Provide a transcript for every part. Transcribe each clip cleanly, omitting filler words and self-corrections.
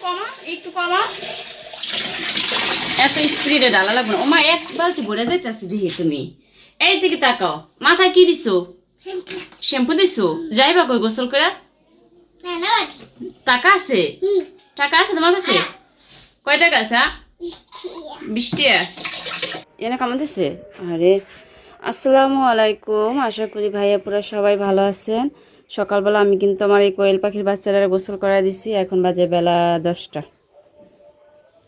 কমা একটু কমা এত স্পিডে ডালা লাগবে না ওমা এক বালতি ভরে যাইতেছে দেখি তুমি এই দিকে তাকাও মাথায় কি দিছো শ্যাম্পু দিছো যাইবা কই গোসল করে টাকা আছে টাকা আছে তোমার কাছে কয় টাকা আছে 20 টাকা এনে কেমন দিছে আরে আসসালামু আলাইকুম আশা করি ভাইয়া পুরা সবাই ভালো আছেন সকালবেলা আমি কিন্তু আমার এই কোয়েল পাখির বাচ্চারা গোসল করা দিছি এখন বাজে বেলা 10টা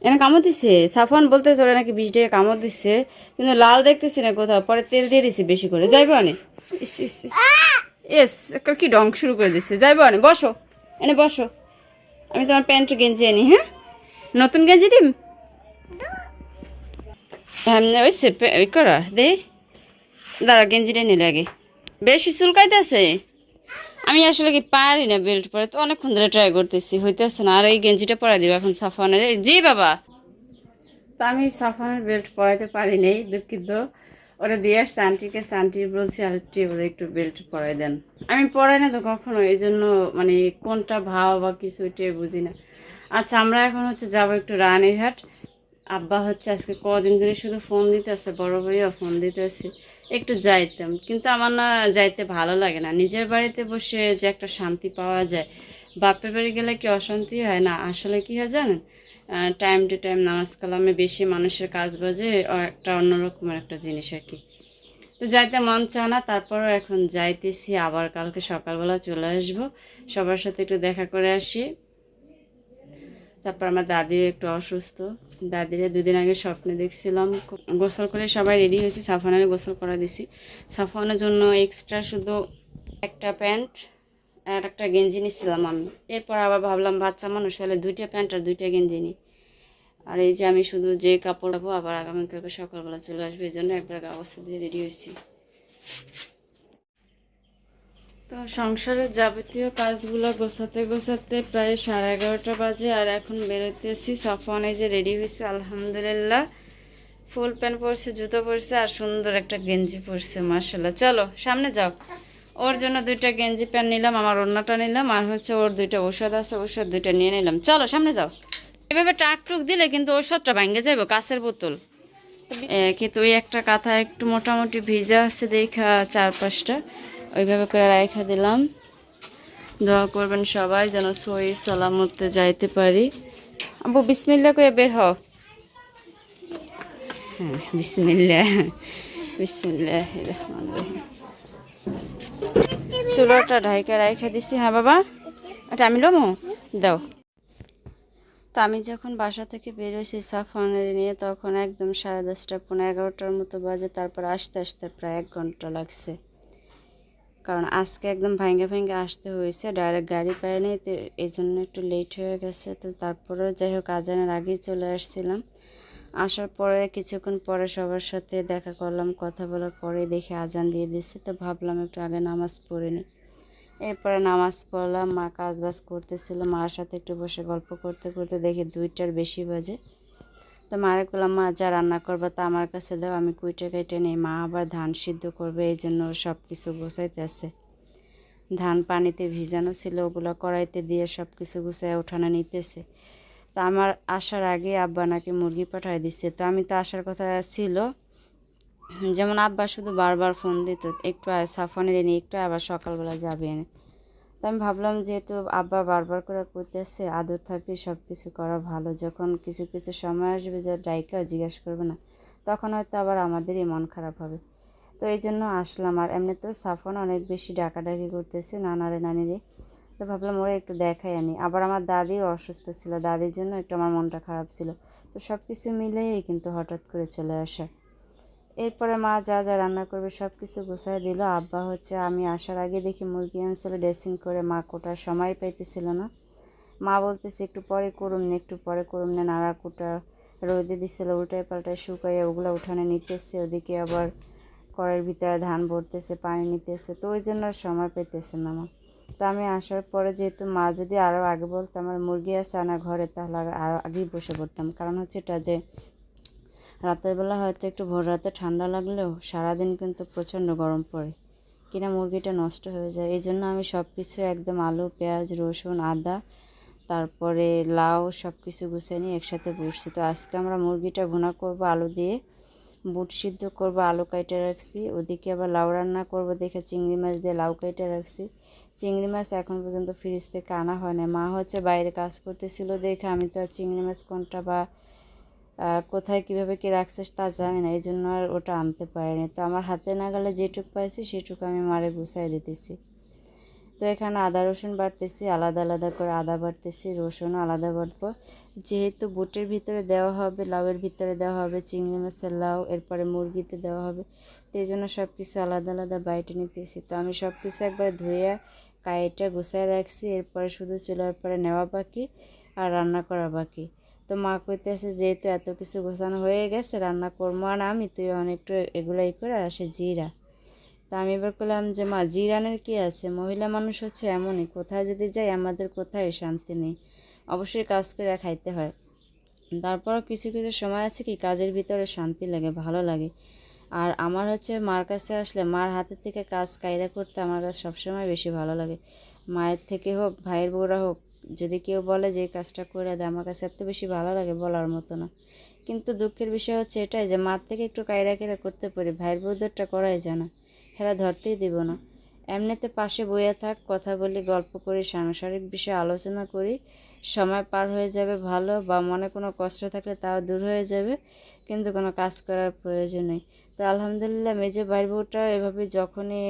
এনে কামড় দিছে সাফান বলতে চলে নাকি 20 টাকা কামড় দিচ্ছে কিন্তু লাল দেখতেছি না কোথাও পরে তেল দিয়ে দিছি বেশি করে যাইবো অনে এস কি ডং শুরু করে দিচ্ছে যাইবো অনে বসো এনে বসো আমি তোমার প্যান্ট গেঞ্জি আনি হ্যাঁ নতুন গেঞ্জি দিম ওইসে ওই করা দে দাঁড়া গেঞ্জিটা নিলে আগে বেশি চুলকাইতেছে আমি আসলে কি পারি না বেল্ট পরে তো অনেকক্ষণ ধরে ট্রাই করতেছি হইতেছে না আর এই গেঞ্জিটা পরাই দিব এখন সাফানের জি বাবা তো আমি সাফানের বেল্ট পরাইতে পারি নাই দুঃখিত ওরা দিয়ে আসছে আন্টিকে আন্টি বলছি আন্টি ওরা একটু বেল্ট পরাই দেন আমি পরাই না তো কখনো এই জন্য মানে কোনটা ভাও বা কিছু এটাই বুঝি না আচ্ছা আমরা এখন হচ্ছে যাবো একটু রানীরহাট আব্বা হচ্ছে আজকে কদিন ধরে শুধু ফোন দিতেছে বড় ভাইয়া ফোন দিতেছে একটু যাইতাম কিন্তু আমার না যাইতে ভালো লাগে না নিজের বাড়িতে বসে যে একটা শান্তি পাওয়া যায় বাপের বাড়ি গেলে কি অশান্তি হয় না আসলে কি হয় জানেন টাইম টু টাইম নামাজ কালামে বেশি মানুষের কাজ বাজে একটা অন্যরকমের একটা জিনিস আর কি তো যাইতে মন চায় না তারপরও এখন যাইতেছি আবার কালকে সকালবেলা চলে আসবো সবার সাথে একটু দেখা করে আসি তারপর আমার দাদি একটু অসুস্থ দাদিরা 2 দিন আগে স্বপ্নে দেখছিলাম গোসল করে সবাই রেডি হয়েছি সাফানের গোসল করা দিছি সাফানের জন্য এক্সট্রা শুধু একটা প্যান্ট আর একটা গেঞ্জি নিচ্ছিলাম আমি এরপর আবার ভাবলাম বাচ্চা মানুষ তাহলে 2টা প্যান্ট আর 2টা গেঞ্জি নিই আর এই যে আমি শুধু যে কাপড় পাবো আবার আগামীকালকে সকালবেলা চলে আসবে এই জন্য একবার অবস্থা দিয়ে রেডি হয়েছি তো সংসারের যাবতীয় কাজগুলো গোছাতে গোছাতে প্রায় 11:30 বাজে আর এখন বেরোতেছি সাফওয়ান এই যে রেডি হয়েছে আলহামদুলিল্লাহ ফুল প্যান্ট পরছে জুতো পরছে আর সুন্দর একটা গেঞ্জি পরছে মাশাআল্লাহ চলো সামনে যাও ওর জন্য 2টা গেঞ্জি প্যান্ট নিলাম আমার ওড়নাটা নিলাম আর হচ্ছে ওর 2টা ওষুধ আছে ওষুধ 2টা নিয়ে নিলাম চলো সামনে যাও এভাবে টাকটুক দিলে কিন্তু ওষুধটা ভাঙে যাবে কাঁচের বোতল কিন্তু ওই একটা কাঁথা একটু মোটামুটি ভিজা আছে দেখা 4-5টা ওইভাবে করে রাখা দিলাম দোয়া করবেন সবাই যেন সহি সালামতে যাইতে পারি আব্বু বিসমিল্লাহ কয়ে বের হও হ্যাঁ বিসমিল্লাহ বিসমিল্লাহির রহমানির রহিম চুলোটা ঢাইকা রাখা দিছি হ্যাঁ বাবা এটা আমি লমো দাও তো আমি যখন বাসা থেকে বেরোইছি সাফওয়ানের নিয়ে তখন একদম 10:30 পৌনে 11টার মতো বাজে তারপর আসতে আসতে প্রায় 1 ঘন্টা লাগছে কারণ আজকে একদম ভাঙ্গে ভাঙ্গে আসতে হয়েছে ডাইরেক্ট গাড়ি পাই নাই তো এই জন্য একটু লেট হয়ে গেছে তো তারপরেও যাই হোক আজানের আগেই চলে আসছিলাম আসার পরে কিছুক্ষণ পরে সবার সাথে দেখা করলাম কথা বলার পরে দেখে আজান দিয়ে দিচ্ছে তো ভাবলাম একটু আগে নামাজ পড়ে নিই এরপরে নামাজ পড়লাম মা কাজবাজ করতেছিল মার সাথে একটু বসে গল্প করতে করতে দেখি 2টার বেশি বাজে তো মারে বললাম মা যা রান্না করবা তা আমার কাছে দাও আমি কুইটা কেটে নেই মা আবার ধান সিদ্ধ করবে এই জন্য সব কিছু গোছাইতে আছে ধান পানিতে ভিজানো ছিল ওগুলো কড়াইতে দিয়ে সব কিছু গুছাই উঠানো নিতেছে তো আমার আসার আগে আব্বা নাকি মুরগি পাঠায় দিচ্ছে তো আমি তো আসার কথা ছিল যেমন আব্বা শুধু বারবার ফোন দিত একটু সাফওয়ানের এনে একটু আবার সকালবেলা যাবে এনে তো আমি ভাবলাম যেহেতু আব্বা বারবার করে করতেছে আদর থাকতে সব কিছু করা ভালো যখন কিছু কিছু সময় আসবে যে ডাইকাও জিজ্ঞাসা করবে না তখন হয়তো আবার আমাদেরই মন খারাপ হবে তো এই জন্য আসলাম আর এমনিতেও সাফওয়ান অনেক বেশি ডাকাডাকি করতেছে নানারে নানিরে তো ভাবলাম ওরা একটু দেখাই আনি আবার আমার দাদিও অসুস্থ ছিল দাদির জন্য একটু আমার মনটা খারাপ ছিল তো সব কিছু মিলেই কিন্তু হঠাৎ করে চলে আসা এরপরে মা যা যা রান্না করবে সব কিছু গুছাই দিল আব্বা হচ্ছে আমি আসার আগে দেখি মুরগি আনছিল ড্রেসিং করে মা কোটার সময় পাইতেছিল না মা বলতেছে একটু পরে করুম না নাড়া কোটা রোদে দিছিল উল্টায় পাল্টায় শুকাইয়ে ওগুলো উঠানে নিতেছে ওদিকে আবার কড়াইয়ের ভিতরে ধান ভরতেছে পানি নিতেছে তো ওই জন্য সময় পেতেছে না মা তো আমি আসার পরে যেহেতু মা যদি আরও আগে বলতো আমার মুরগি আছে আনা ঘরে তাহলে আরও আগেই বসে পড়তাম কারণ হচ্ছে এটা যে রাতের বেলা হয়তো একটু ভোর রাতে ঠান্ডা লাগলেও সারাদিন কিন্তু প্রচণ্ড গরম পড়ে কিনা মুরগিটা নষ্ট হয়ে যায় এই জন্য আমি সব কিছু একদম আলু পেঁয়াজ রসুন আদা তারপরে লাউ সব কিছু গুছিয়ে নিয়ে একসাথে বসছি। তো আজকে আমরা মুরগিটা ভুনা করব আলু দিয়ে, বুট সিদ্ধ করব, আলু কাইটে রাখছি। ওদিকে আবার লাউ রান্না করব দেখে চিংড়ি মাছ দিয়ে লাউ কাইটে রাখছি। চিংড়ি মাছ এখন পর্যন্ত ফ্রিজ থেকে আনা হয় না, মা হচ্ছে বাইরে কাজ করতেছিল দেখে আমি তো আর চিংড়ি মাছ কোনটা বা কোথায় কীভাবে কী রাখছে তা জানি না, এই জন্য আর ওটা আনতে পারিনি। তো আমার হাতে নাগালে যেটুকু পাইছি সেটুকু আমি মারে গুছাই দিতেছি। তো এখানে আদা রসুন বাটতেছি, আলাদা আলাদা করে আদা বাটতেছি, রসুনও আলাদা বাটবো। যেহেতু বুটের ভিতরে দেওয়া হবে, লাউয়ের ভিতরে দেওয়া হবে চিংড়ি মাছের লাউ, এরপরে মুরগিতে দেওয়া হবে, তো এই জন্য সব কিছু আলাদা আলাদা বাইটে নিতেছি। তো আমি সব কিছু একবার ধুয়ে কাইটা গুছায় রাখছি, এরপরে শুধু চুলার পরে নেওয়া বাকি আর রান্না করা বাকি। তো মা কইতেছে যেহেতু এত কিছু গোছানো হয়ে গেছে রান্না করবো আর আমি, তুই অনেকটা এগুলাই করে আসে জিরা। তা আমি এবার করলাম যে মা জিরানের কি আছে, মহিলা মানুষ হচ্ছে এমনই, কোথায় যদি যাই আমাদের কোথায় শান্তি নেই, অবশ্যই কাজ করে খাইতে হয়। তারপরও কিছু কিছু সময় আছে কি কাজের ভিতরে শান্তি লাগে, ভালো লাগে। আর আমার হচ্ছে মার কাছে আসলে মার হাতের থেকে কাজ কায়দা করতে আমার কাছে সবসময় বেশি ভালো লাগে। মায়ের থেকে হোক, ভাইয়ের বউরা হোক, যদি কেউ বলে যে এই কাজটা করে দেয় আমার কাছে এত বেশি ভালো লাগে বলার মতো না। কিন্তু দুঃখের বিষয় হচ্ছে এটাই যে মার থেকে একটু কায়দা কেড়ে করতে পারি, ভাইয়ের বউদেরটা করাই যায় না, খেলা ধরতেই দিব না। এমনিতে পাশে বইয়া থাক, কথা বলি, গল্প করি, সাংসারিক বিষয়ে আলোচনা করি, সময় পার হয়ে যাবে ভালো, বা মনে কোনো কষ্ট থাকলে তাও দূর হয়ে যাবে, কিন্তু কোনো কাজ করার প্রয়োজন নেই। তো আলহামদুলিল্লাহ মেজে ভাইয়ের বউটা এভাবে যখনই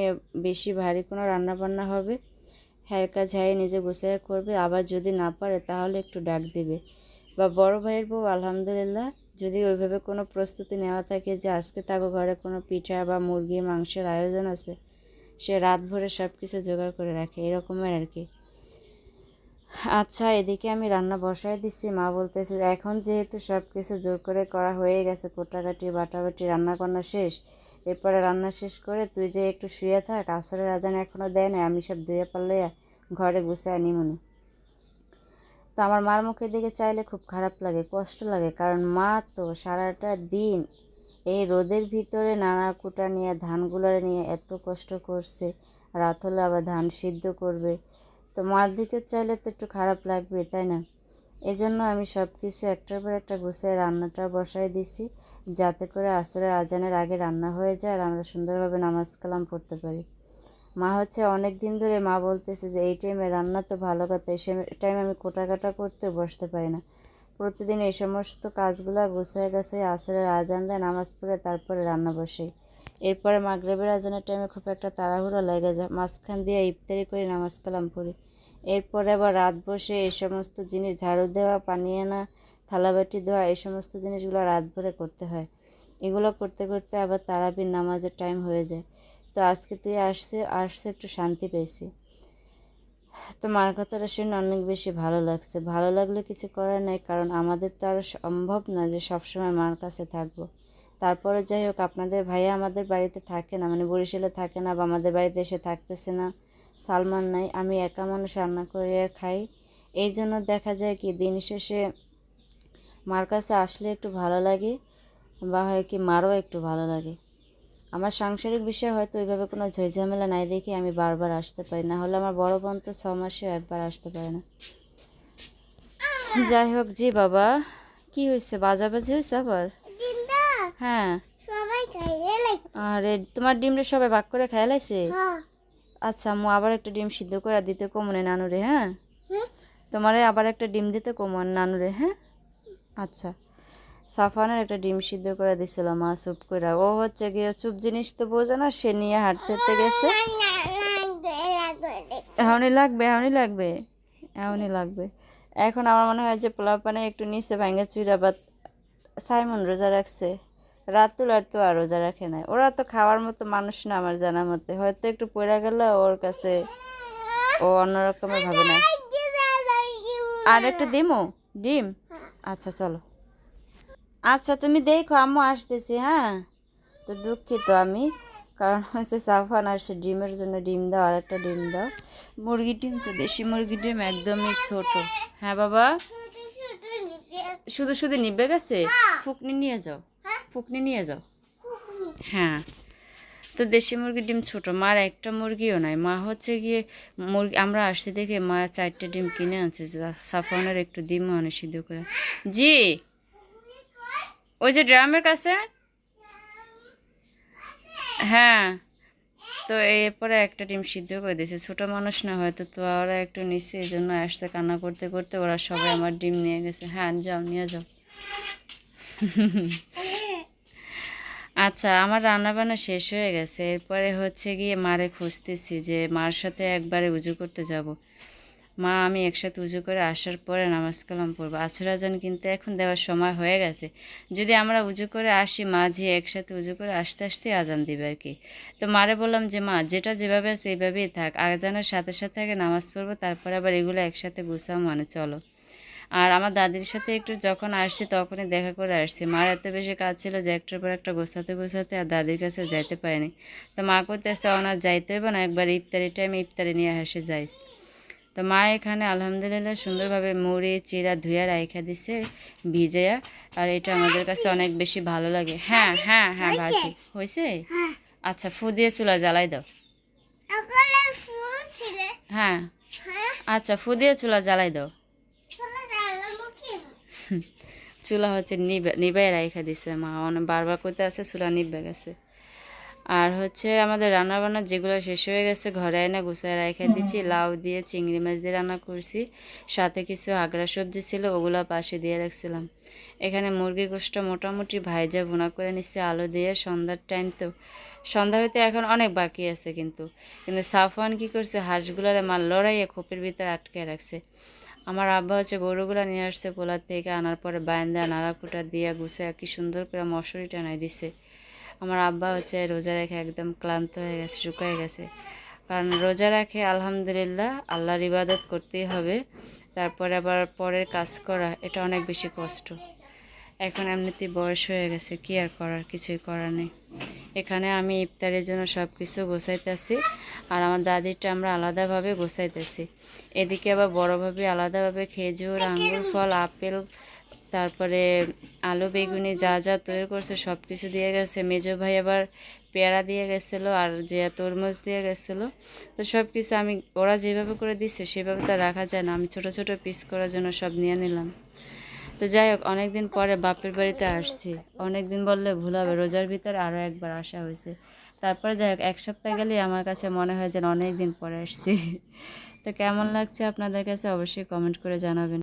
বেশি ভারী কোনো রান্না বান্না হবে হ্যার কাজ হ্যাঁ নিজে গুছিয়ে করবে, আবার যদি না পারে তাহলে একটু ডাক দিবে। বা বড় ভাইয়ের বউ আলহামদুলিল্লাহ যদি ওইভাবে কোনো প্রস্তুতি নেওয়া থাকে যে আজকে তাকে ঘরে কোনো পিঠা বা মুরগি মাংসের আয়োজন আছে, সে রাত ভরে সব কিছু জোগাড় করে রাখে, এরকমের আর কি। আচ্ছা, এদিকে আমি রান্না বসায় দিচ্ছি, মা বলতেছে এখন যেহেতু সব কিছু জোর করে করা হয়ে গেছে, কোটাকাটি বাটাবাটি রান্না বান্না শেষ, এরপরে রান্না শেষ করে তুই যে একটু শুয়ে থাক, আসরের আজান এখনও দেয় না, আমি সব ধুয়ে পারলে ঘরে গুছায় নিমুনি। তো আমার মার মুখের দিকে চাইলে খুব খারাপ লাগে, কষ্ট লাগে, কারণ মা তো সারাটা দিন এই রোদের ভিতরে নানা কুটা নিয়ে ধানগুলো নিয়ে এত কষ্ট করছে, রাত হলে আবার ধান সিদ্ধ করবে, তো মার দিকে চাইলে তো একটু খারাপ লাগবে, তাই না? এই জন্য আমি সব কিছু একটার পর একটা গুছিয়ে রান্নাটা বসাই দিছি, যাতে করে আসরের আজানের আগে রান্না হয়ে যায় আর আমরা সুন্দরভাবে নামাজ কালাম পড়তে পারি। মা হচ্ছে অনেক দিন ধরে মা বলতেছে যে এই টাইমে রান্না তো ভালো কথা, এই টাইমে আমি কোটাকাটা করতে বসতে পারি না, প্রতিদিন এই সমস্ত কাজগুলো গুছিয়ে গেছে আসরের আজান দেয়, নামাজ পড়ে তারপরে রান্না বসাই। এরপরে মাগরিবের আজানের টাইমে খুব একটা তাড়াহুড়ো লেগে যায়, মাঝখান দিয়ে ইফতারি করে নামাজ কালাম পড়ি। এরপরে আবার রাত বসে এই সমস্ত জিনিস ঝাড়ু দেওয়া, পানি আনা, থালাবাটি ধোয়া, এই সমস্ত জিনিসগুলো রাত ভরে করতে হয়। এগুলো করতে করতে আবার তারাবির নামাজের টাইম হয়ে যায়। তো আজকে তুই আসছে একটু শান্তি পেয়েছি। তো মার কথাটা শুনে অনেক বেশি ভালো লাগছে, ভালো লাগলে কিছু করার নাই, কারণ আমাদের তো আর সম্ভব না যে সবসময় মার কাছে থাকবো। তারপরে যাই হোক, আপনাদের ভাইয়া আমাদের বাড়িতে থাকে না, মানে বরিশালে থাকে না, বা আমাদের বাড়িতে এসে থাকতেছে না, সালমান নাই, আমি একা মানুষ রান্না করে খাই। এই জন্য দেখা যায় কি দিন শেষে মার কাছে আসলে একটু ভালো লাগে, বা হয় কি মারও একটু ভালো লাগে। আমার সাংসারিক বিষয়ে হয়তো ওইভাবে কোনো ঝামেলা নাই দেখে আমি বারবার আসতে পারি, না হলে আমার বড় বোন তো 6 মাসেও একবার আসতে পারে না। যাই হোক, জি বাবা, কি হয়েছে, বাজাবাজি হয়েছে আবার? হ্যাঁ, আরে তোমার ডিমটা সবাই ভাগ করে খেয়ে লাইছে? আচ্ছা, আম্মু আবার একটা ডিম সিদ্ধ করে দিতে কমনে নানুরে, হ্যাঁ তোমারে আবার একটা ডিম দিতে কমন নানুরে, হ্যাঁ আচ্ছা। সাফানের একটা ডিম সিদ্ধ করে দিছিল মা চুপ করে, ও হচ্ছে গিয়ে চুপ জিনিস তো বোঝে না, সে নিয়ে হাঁটতে গেছে। এখনই লাগবে, এখনই লাগবে, এখনই লাগবে। এখন আমার মনে হয় যে পোলাও পানে একটু নিচে ভাঙে চুইরা, বা সাইমন রোজা রাখছে, রাতুল আর তো আর রোজা রাখে নাই, ওরা তো খাওয়ার মতো মানুষ না আমার জানা মতে, হয়তো একটু পড়ে গেল ওর কাছে, ও অন্যরকমের ভাবে না। আর একটা ডিমও ডিম, আচ্ছা চলো, আচ্ছা তুমি দেখো আম্মু আসতেছি, হ্যাঁ। তো দুঃখিত আমি, কারণ হচ্ছে সাফান আসে ডিমের জন্য, ডিম দাও, আর একটা ডিম দাও। মুরগির ডিম তো দেশি মুরগির ডিম একদমই ছোট। হ্যাঁ বাবা, শুধু শুধু নিবে গেছে, ফুকনি নিয়ে যাও, ফুকনি নিয়ে যাও। হ্যাঁ, তো দেশি মুরগির ডিম ছোটো, মার একটা মুরগিও নাই। মা হচ্ছে গিয়ে মুরগি আমরা আসছি দেখে মা 4টে ডিম কিনে আনছে, সাফওয়ানের একটু ডিম মানে সিদ্ধ করে। জি ওই যে ড্রামের কাছে, হ্যাঁ। তো এরপরে একটা ডিম সিদ্ধ করে দিয়েছে, ছোটো মানুষ না হয়তো, তো ওরা একটু নিচ্ছে, এই জন্য আসছে কান্না করতে করতে। ওরা সবাই আমার ডিম নিয়ে গেছে। হ্যাঁ যাও নিয়ে যাও। আচ্ছা, আমার রান্নাবান্না শেষ হয়ে গেছে। এরপরে হচ্ছে গিয়ে মারে খুঁজতেছি যে মার সাথে একবারে উজু করতে যাব। মা আমি একসাথে উজু করে আসার পরে নামাজ কালাম পড়বো। আসর আজান কিন্তু এখন দেওয়ার সময় হয়ে গেছে। যদি আমরা উজু করে আসি, মা যে একসাথে উজু করে আসতে আসতে আজান দিবে আর কি। তো মারে বললাম যে মা যেটা যেভাবে আছে এইভাবেই থাক, আজানের সাথে সাথে আগে নামাজ পড়বো, তারপরে আবার এগুলো একসাথে গুছাও, মানে চলো। আর আমার দাদির সাথে একটু যখন আসছি তখনই দেখা করে আসছি। মার এত বেশি কাজ ছিল যে একটার পর একটা গোছাতে গোছাতে আর দাদির কাছে যাইতে পারিনি। তো মা করতেছে ওনার যাইতে হবে না, একবার ইফতারি টাইমে ইফতারি নিয়ে হেসে যাইস। তো মা এখানে আলহামদুলিল্লাহ সুন্দরভাবে মুড়ি চিরা ধুয়া রাইখা দিছে ভিজাইয়া। আর এটা আমাদের কাছে অনেক বেশি ভালো লাগে। হ্যাঁ হ্যাঁ হ্যাঁ ভাজি হয়েছে। আচ্ছা ফু দিয়ে চুলা জ্বালাই দাও। হ্যাঁ আচ্ছা ফু দিয়ে চুলা জ্বালাই দাও। চুলা হচ্ছে নিবাই রাইখা দিছে মা, অনেক বারবার করতে আছে চুলা নিবে গেছে। আর হচ্ছে আমাদের রান্নাবান্না যেগুলো শেষ হয়ে গেছে ঘরে এনে গুছায় রাইখা দিচ্ছি। লাউ দিয়ে চিংড়ি মাছ দিয়ে রান্না করছি, সাথে কিছু আগড়া সবজি ছিল ওগুলো পাশে দিয়ে রাখছিলাম। এখানে মুরগির গোশটা মোটামুটি ভাইজা ভুনা করে নিচ্ছি আলু দিয়ে। সন্ধ্যার টাইম তো, সন্ধ্যা হইতে এখন অনেক বাকি আছে। কিন্তু সাফওয়ান কী করছে, হাঁসগুলারে মাল লড়াইয়ে খোপের ভিতরে আটকে রাখছে। আমার আব্বা হচ্ছে গরুগুলা নিয়ে আসছে কোলার থেকে, আনার পরে বায়ন্দা নাড়াকুটা দিয়ে গুছায় কি সুন্দর করে মশারি টানাই দিছে। আমার আব্বা হচ্ছে রোজা রেখে একদম ক্লান্ত হয়ে গেছে, শুকায় গেছে। কারণ রোজা রাখে আলহামদুলিল্লাহ আল্লাহর ইবাদত করতেই হবে, তারপরে আবার পরের কাজ করা এটা অনেক বেশি কষ্ট। এখন এমনিতেই বয়স হয়ে গেছে, কি আর করার, কিছুই করার নেই। এখানে আমি ইফতারের জন্য সব কিছু গোছাইতেছি, আর আমার দাদিরটা আমরা আলাদাভাবে গোছাইতেছি। এদিকে আবার বড়োভাবে আলাদাভাবে খেজুর আঙ্গুর ফল আপেল তারপরে আলু বেগুনি যা যা তৈরি করছে সব কিছু দিয়ে গেছে। মেজো ভাই আবার পেয়ারা দিয়ে গেছিলো আর যে তরমুজ দিয়ে গেছিলো। তো সব কিছু আমি, ওরা যেভাবে করে দিচ্ছে সেভাবে তো রাখা যায় না, আমি ছোট ছোট পিস করার জন্য সব নিয়ে নিলাম। তো যাই হোক, অনেক দিন পরে বাপের বাড়িতে আসছি। অনেক দিন বললে ভুল হবে, রোজার ভিতরে আরও একবার আসা হয়েছে। তারপরে যাই হোক, এক সপ্তাহ গেলেই আমার কাছে মনে হয় যেন অনেক দিন পরে আসছি। তো কেমন লাগছে আপনাদের কাছে অবশ্যই কমেন্ট করে জানাবেন।